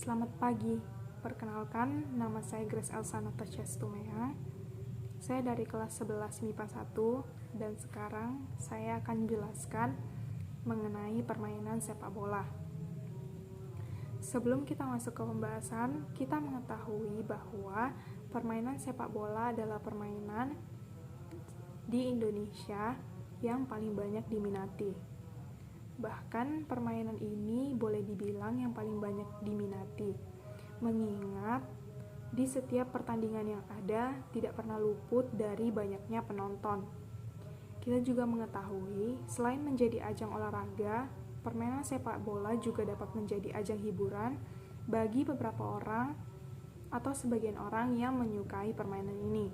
Selamat pagi, perkenalkan nama saya Grace Elsa Natasha Stumea. Saya dari kelas 11 MIPA 1 dan sekarang saya akan menjelaskan mengenai permainan sepak bola. Sebelum kita masuk ke pembahasan, kita mengetahui bahwa permainan sepak bola adalah permainan di Indonesia yang paling banyak diminati. Bahkan permainan ini boleh dibilang yang paling banyak diminati, mengingat di setiap pertandingan yang ada tidak pernah luput dari banyaknya penonton. Kita juga mengetahui, selain menjadi ajang olahraga, permainan sepak bola juga dapat menjadi ajang hiburan bagi beberapa orang atau sebagian orang yang menyukai permainan ini.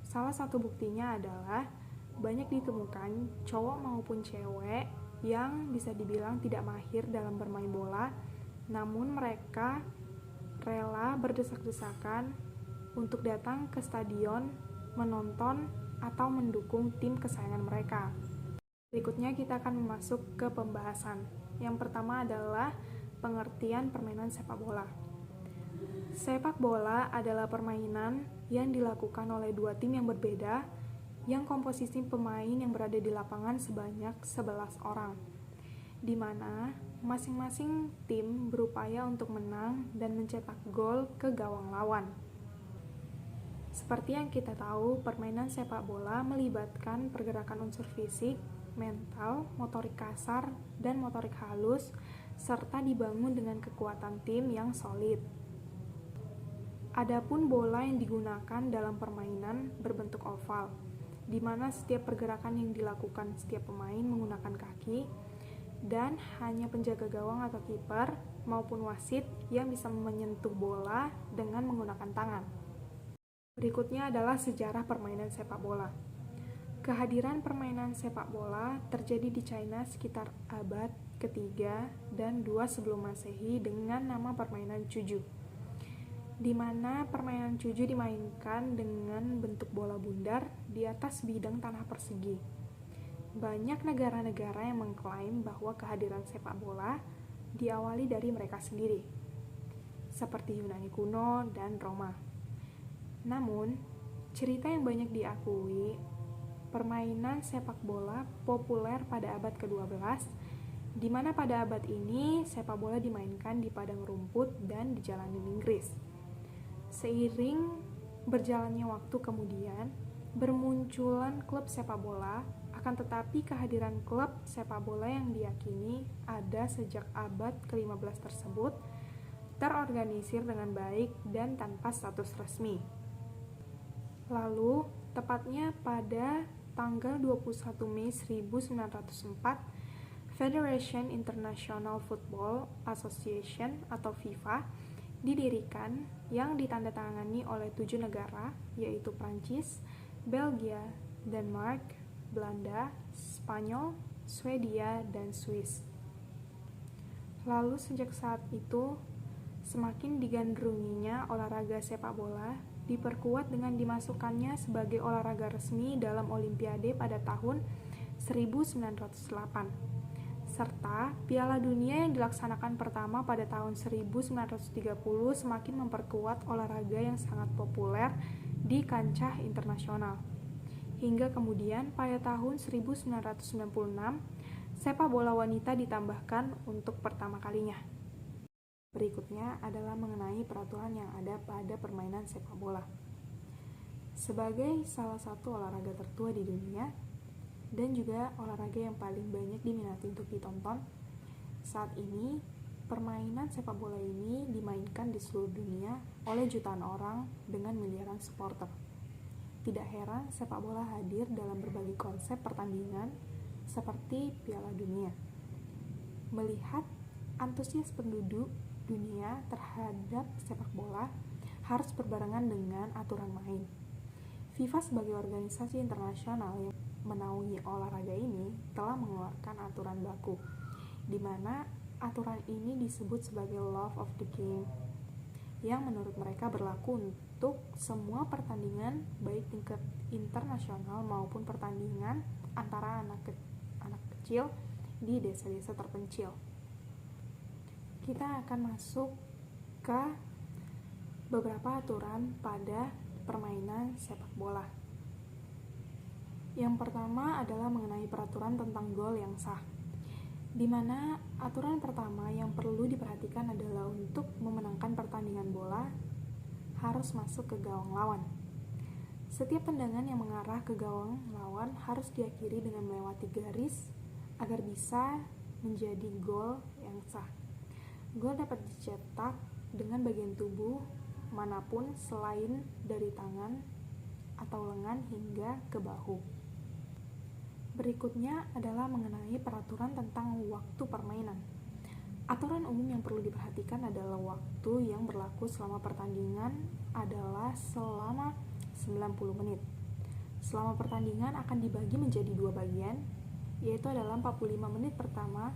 Salah satu buktinya adalah banyak ditemukan cowok maupun cewek yang bisa dibilang tidak mahir dalam bermain bola, namun mereka rela berdesak-desakan untuk datang ke stadion, menonton, atau mendukung tim kesayangan mereka. Berikutnya kita akan masuk ke pembahasan. Yang pertama adalah pengertian permainan sepak bola. Sepak bola adalah permainan yang dilakukan oleh dua tim yang berbeda yang komposisi pemain yang berada di lapangan sebanyak 11 orang, di mana masing-masing tim berupaya untuk menang dan mencetak gol ke gawang lawan. Seperti yang kita tahu, permainan sepak bola melibatkan pergerakan unsur fisik, mental, motorik kasar, dan motorik halus, serta dibangun dengan kekuatan tim yang solid. Adapun bola yang digunakan dalam permainan berbentuk oval, di mana setiap pergerakan yang dilakukan setiap pemain menggunakan kaki, dan hanya penjaga gawang atau kiper maupun wasit yang bisa menyentuh bola dengan menggunakan tangan. Berikutnya adalah sejarah permainan sepak bola. Kehadiran permainan sepak bola terjadi di China sekitar abad ketiga dan 2 sebelum Masehi dengan nama permainan cuju, di mana permainan cuju dimainkan dengan bentuk bola bundar di atas bidang tanah persegi. Banyak negara-negara yang mengklaim bahwa kehadiran sepak bola diawali dari mereka sendiri, seperti Yunani kuno dan Roma. Namun, cerita yang banyak diakui, permainan sepak bola populer pada abad ke-12, di mana pada abad ini sepak bola dimainkan di padang rumput dan di jalanan Inggris. Seiring berjalannya waktu kemudian, bermunculan klub sepak bola, akan tetapi kehadiran klub sepak bola yang diyakini ada sejak abad ke-15 tersebut terorganisir dengan baik dan tanpa status resmi. Lalu, tepatnya pada tanggal 21 Mei 1904, Federation International Football Association atau FIFA didirikan yang ditandatangani oleh 7 negara, yaitu Prancis, Belgia, Denmark, Belanda, Spanyol, Swedia, dan Swiss. Lalu sejak saat itu, semakin digandrunginya olahraga sepak bola, diperkuat dengan dimasukkannya sebagai olahraga resmi dalam Olimpiade pada tahun 1908. Serta Piala Dunia yang dilaksanakan pertama pada tahun 1930 semakin memperkuat olahraga yang sangat populer di kancah internasional. Hingga kemudian pada tahun 1996, sepak bola wanita ditambahkan untuk pertama kalinya. Berikutnya adalah mengenai peraturan yang ada pada permainan sepak bola. Sebagai salah satu olahraga tertua di dunia, dan juga olahraga yang paling banyak diminati untuk ditonton, saat ini permainan sepak bola ini dimainkan di seluruh dunia oleh jutaan orang dengan miliaran supporter. Tidak heran sepak bola hadir dalam berbagai konsep pertandingan seperti Piala Dunia. Melihat antusias penduduk dunia terhadap sepak bola harus berbarengan dengan aturan main. FIFA sebagai organisasi internasional yang menaungi olahraga ini telah mengeluarkan aturan baku, di mana aturan ini disebut sebagai Law of the Game, yang menurut mereka berlaku untuk semua pertandingan baik tingkat internasional maupun pertandingan antara anak kecil di desa-desa terpencil. Kita akan masuk beberapa aturan pada permainan sepak bola. Yang pertama adalah mengenai peraturan tentang gol yang sah, di mana aturan pertama yang perlu diperhatikan adalah untuk memenangkan pertandingan bola harus masuk ke gawang lawan. Setiap tendangan yang mengarah ke gawang lawan harus diakhiri dengan melewati garis agar bisa menjadi gol yang sah. Gol dapat dicetak dengan bagian tubuh manapun selain dari tangan atau lengan hingga ke bahu. Berikutnya adalah mengenai peraturan tentang waktu permainan. Aturan umum yang perlu diperhatikan adalah waktu yang berlaku selama pertandingan adalah selama 90 menit. Selama pertandingan akan dibagi menjadi dua bagian, yaitu adalah 45 menit pertama,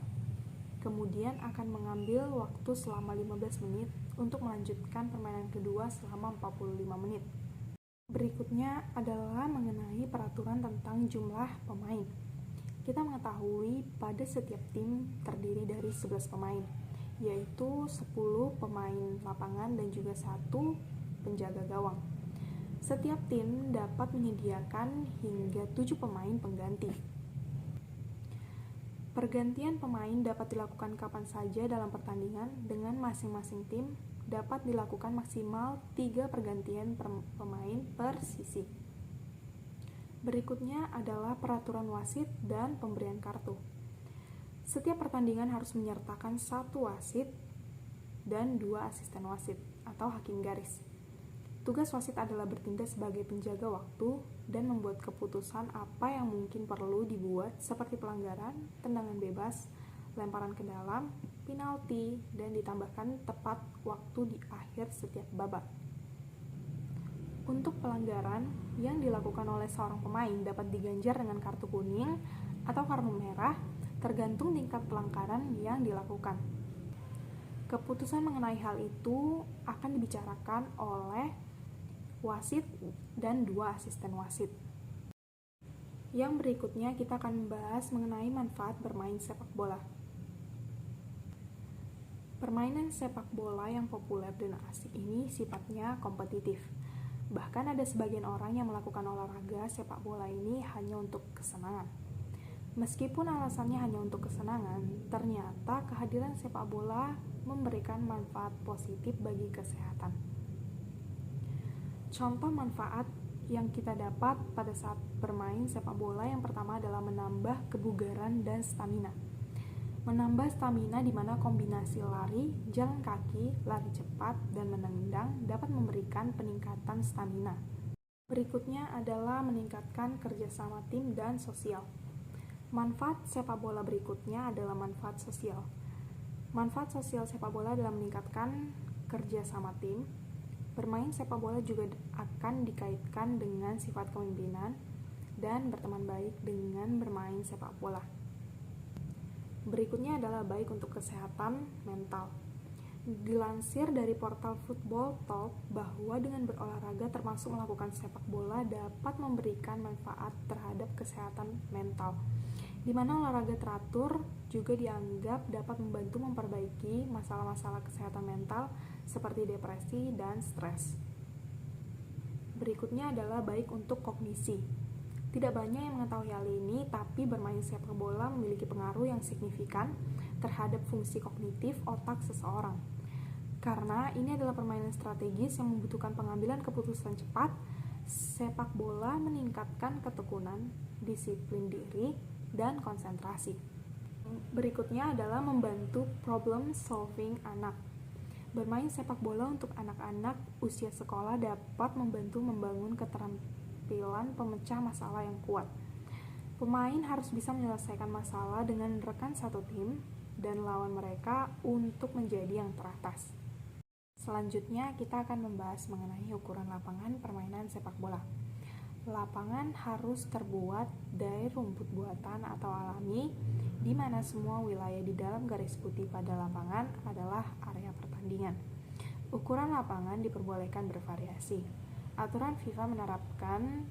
kemudian akan mengambil waktu selama 15 menit untuk melanjutkan permainan kedua selama 45 menit. Berikutnya adalah mengenai peraturan tentang jumlah pemain. Kita mengetahui pada setiap tim terdiri dari 11 pemain, yaitu 10 pemain lapangan dan juga 1 penjaga gawang. Setiap tim dapat menyediakan hingga 7 pemain pengganti. Pergantian pemain dapat dilakukan kapan saja dalam pertandingan dengan masing-masing tim dapat dilakukan maksimal 3 pergantian pemain per sisi. Berikutnya adalah peraturan wasit dan pemberian kartu. Setiap pertandingan harus menyertakan 1 wasit dan 2 asisten wasit atau hakim garis. Tugas wasit adalah bertindak sebagai penjaga waktu dan membuat keputusan apa yang mungkin perlu dibuat seperti pelanggaran, tendangan bebas, lemparan ke dalam, penalti, dan ditambahkan tepat waktu di akhir setiap babak. Untuk pelanggaran yang dilakukan oleh seorang pemain dapat diganjar dengan kartu kuning atau kartu merah tergantung tingkat pelanggaran yang dilakukan. Keputusan mengenai hal itu akan dibicarakan oleh wasit dan 2 asisten wasit. Yang berikutnya kita akan membahas mengenai manfaat bermain sepak bola. Permainan sepak bola yang populer dan asik ini sifatnya kompetitif. Bahkan ada sebagian orang yang melakukan olahraga sepak bola ini hanya untuk kesenangan. Meskipun alasannya hanya untuk kesenangan, ternyata kehadiran sepak bola memberikan manfaat positif bagi kesehatan. Contoh manfaat yang kita dapat pada saat bermain sepak bola yang pertama adalah menambah kebugaran dan stamina. Menambah stamina di mana kombinasi lari, jalan kaki, lari cepat, dan menendang dapat memberikan peningkatan stamina. Berikutnya adalah meningkatkan kerjasama tim dan sosial. Manfaat sepak bola berikutnya adalah manfaat sosial. Manfaat sosial sepak bola adalah meningkatkan kerjasama tim. Bermain sepak bola juga akan dikaitkan dengan sifat kepemimpinan dan berteman baik dengan bermain sepak bola. Berikutnya adalah baik untuk kesehatan mental. Dilansir dari portal Football Talk bahwa dengan berolahraga termasuk melakukan sepak bola dapat memberikan manfaat terhadap kesehatan mental, di mana olahraga teratur juga dianggap dapat membantu memperbaiki masalah-masalah kesehatan mental seperti depresi dan stres. Berikutnya adalah baik untuk kognisi. Tidak banyak yang mengetahui hal ini, tapi bermain sepak bola memiliki pengaruh yang signifikan terhadap fungsi kognitif otak seseorang. Karena ini adalah permainan strategis yang membutuhkan pengambilan keputusan cepat, sepak bola meningkatkan ketekunan, disiplin diri, dan konsentrasi. Berikutnya adalah membantu problem solving anak. Bermain sepak bola untuk anak-anak usia sekolah dapat membantu membangun keterampilan pemecah masalah yang kuat. Pemain harus bisa menyelesaikan masalah dengan rekan satu tim dan lawan mereka untuk menjadi yang teratas. Selanjutnya kita akan membahas mengenai ukuran lapangan permainan sepak bola. Lapangan harus terbuat dari rumput buatan atau alami, di mana semua wilayah di dalam garis putih pada lapangan adalah area pertandingan. Ukuran lapangan diperbolehkan bervariasi. Aturan FIFA menerapkan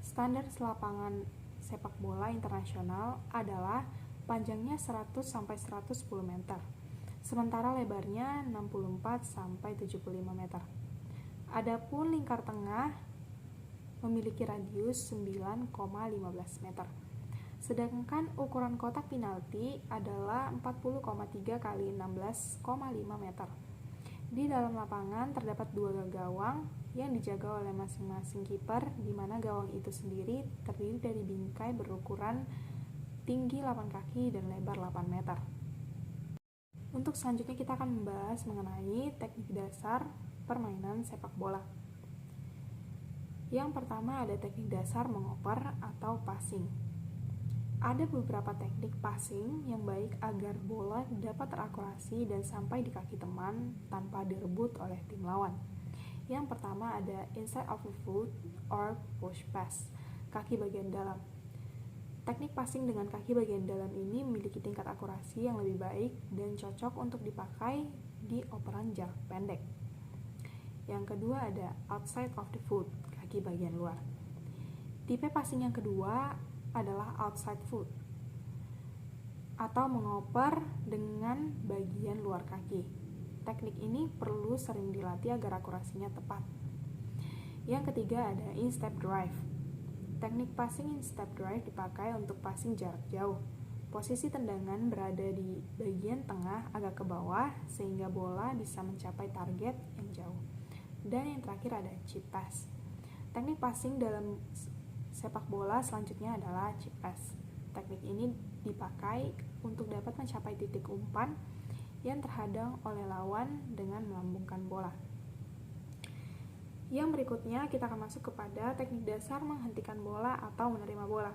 standar lapangan sepak bola internasional adalah panjangnya 100-110 meter, sementara lebarnya 64 sampai 75 meter. Adapun lingkar tengah memiliki radius 9,15 meter. Sedangkan ukuran kotak penalti adalah 40,3 kali 16,5 meter. Di dalam lapangan terdapat 2 gawang yang dijaga oleh masing-masing kiper, di mana gawang itu sendiri terdiri dari bingkai berukuran tinggi 8 kaki dan lebar 8 meter. Untuk selanjutnya kita akan membahas mengenai teknik dasar permainan sepak bola. Yang pertama ada teknik dasar mengoper atau passing. Ada beberapa teknik passing yang baik agar bola dapat terakurasi dan sampai di kaki teman tanpa direbut oleh tim lawan. Yang pertama ada inside of the foot or push pass, kaki bagian dalam. Teknik passing dengan kaki bagian dalam ini memiliki tingkat akurasi yang lebih baik dan cocok untuk dipakai di operan jarak pendek. Yang kedua ada outside of the foot, kaki bagian luar. Tipe passing yang kedua adalah outside foot atau mengoper dengan bagian luar kaki. Teknik ini perlu sering dilatih agar akurasinya tepat. Yang ketiga ada in-step drive. Teknik passing in-step drive dipakai untuk passing jarak jauh. Posisi tendangan berada di bagian tengah agak ke bawah sehingga bola bisa mencapai target yang jauh. Dan yang terakhir ada chip pass. Teknik passing dalam sepak bola selanjutnya adalah chip pass. Teknik ini dipakai untuk dapat mencapai titik umpan yang terhadang oleh lawan dengan melambungkan bola. Yang berikutnya kita akan masuk kepada teknik dasar menghentikan bola atau menerima bola.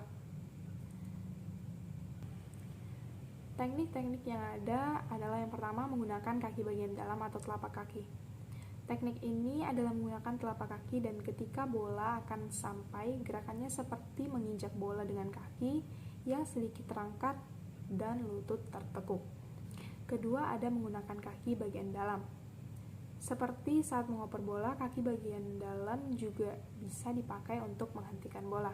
Teknik-teknik yang ada adalah yang pertama menggunakan kaki bagian dalam atau telapak kaki. Teknik ini adalah menggunakan telapak kaki dan ketika bola akan sampai, gerakannya seperti menginjak bola dengan kaki yang sedikit terangkat dan lutut tertekuk. Kedua ada menggunakan kaki bagian dalam. Seperti saat mengoper bola, kaki bagian dalam juga bisa dipakai untuk menghentikan bola.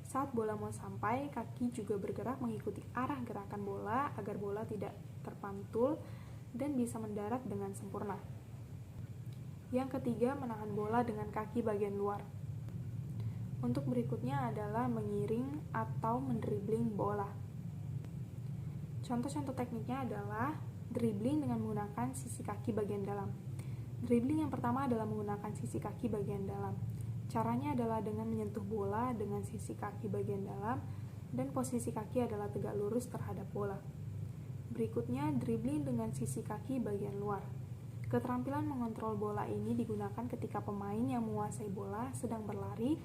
Saat bola mau sampai, kaki juga bergerak mengikuti arah gerakan bola agar bola tidak terpantul dan bisa mendarat dengan sempurna. Yang ketiga, menahan bola dengan kaki bagian luar. Untuk berikutnya adalah mengiring atau mendribling bola. Contoh-contoh tekniknya adalah dribbling dengan menggunakan sisi kaki bagian dalam. Dribbling yang pertama adalah menggunakan sisi kaki bagian dalam. Caranya adalah dengan menyentuh bola dengan sisi kaki bagian dalam dan posisi kaki adalah tegak lurus terhadap bola. Berikutnya, dribbling dengan sisi kaki bagian luar. Keterampilan mengontrol bola ini digunakan ketika pemain yang menguasai bola sedang berlari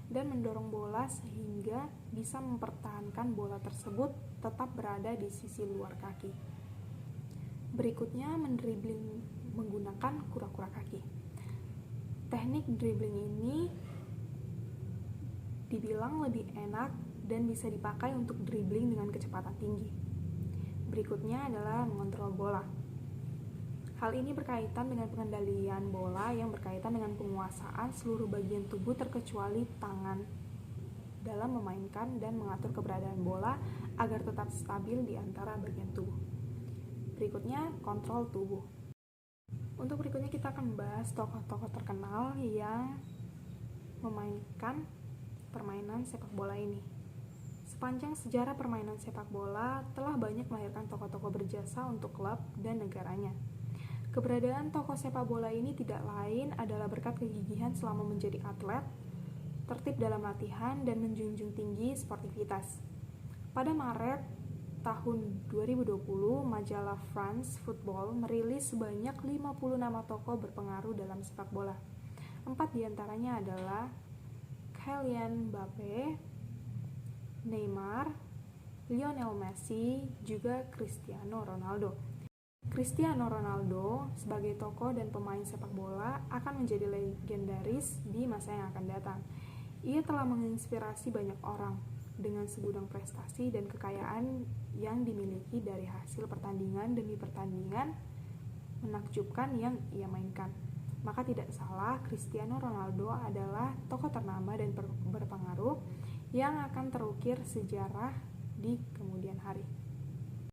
dan mendorong bola sehingga bisa mempertahankan bola tersebut tetap berada di sisi luar kaki. Berikutnya, mendribling menggunakan kura-kura kaki. Teknik dribbling ini dibilang lebih enak dan bisa dipakai untuk dribbling dengan kecepatan tinggi. Berikutnya adalah mengontrol bola. Hal ini berkaitan dengan pengendalian bola yang berkaitan dengan penguasaan seluruh bagian tubuh terkecuali tangan dalam memainkan dan mengatur keberadaan bola agar tetap stabil di antara bagian tubuh. Berikutnya, kontrol tubuh. Untuk berikutnya kita akan membahas tokoh-tokoh terkenal yang memainkan permainan sepak bola ini. Sepanjang sejarah permainan sepak bola telah banyak melahirkan tokoh-tokoh berjasa untuk klub dan negaranya. Keberadaan tokoh sepak bola ini tidak lain adalah berkat kegigihan selama menjadi atlet, tertib dalam latihan, dan menjunjung tinggi sportivitas. Pada Maret tahun 2020, majalah France Football merilis sebanyak 50 nama tokoh berpengaruh dalam sepak bola. 4 diantaranya adalah Kylian Mbappe, Neymar, Lionel Messi, juga Cristiano Ronaldo. Cristiano Ronaldo sebagai tokoh dan pemain sepak bola akan menjadi legendaris di masa yang akan datang. Ia telah menginspirasi banyak orang dengan segudang prestasi dan kekayaan yang dimiliki dari hasil pertandingan demi pertandingan menakjubkan yang ia mainkan. Maka tidak salah Cristiano Ronaldo adalah tokoh ternama dan berpengaruh yang akan terukir sejarah di kemudian hari.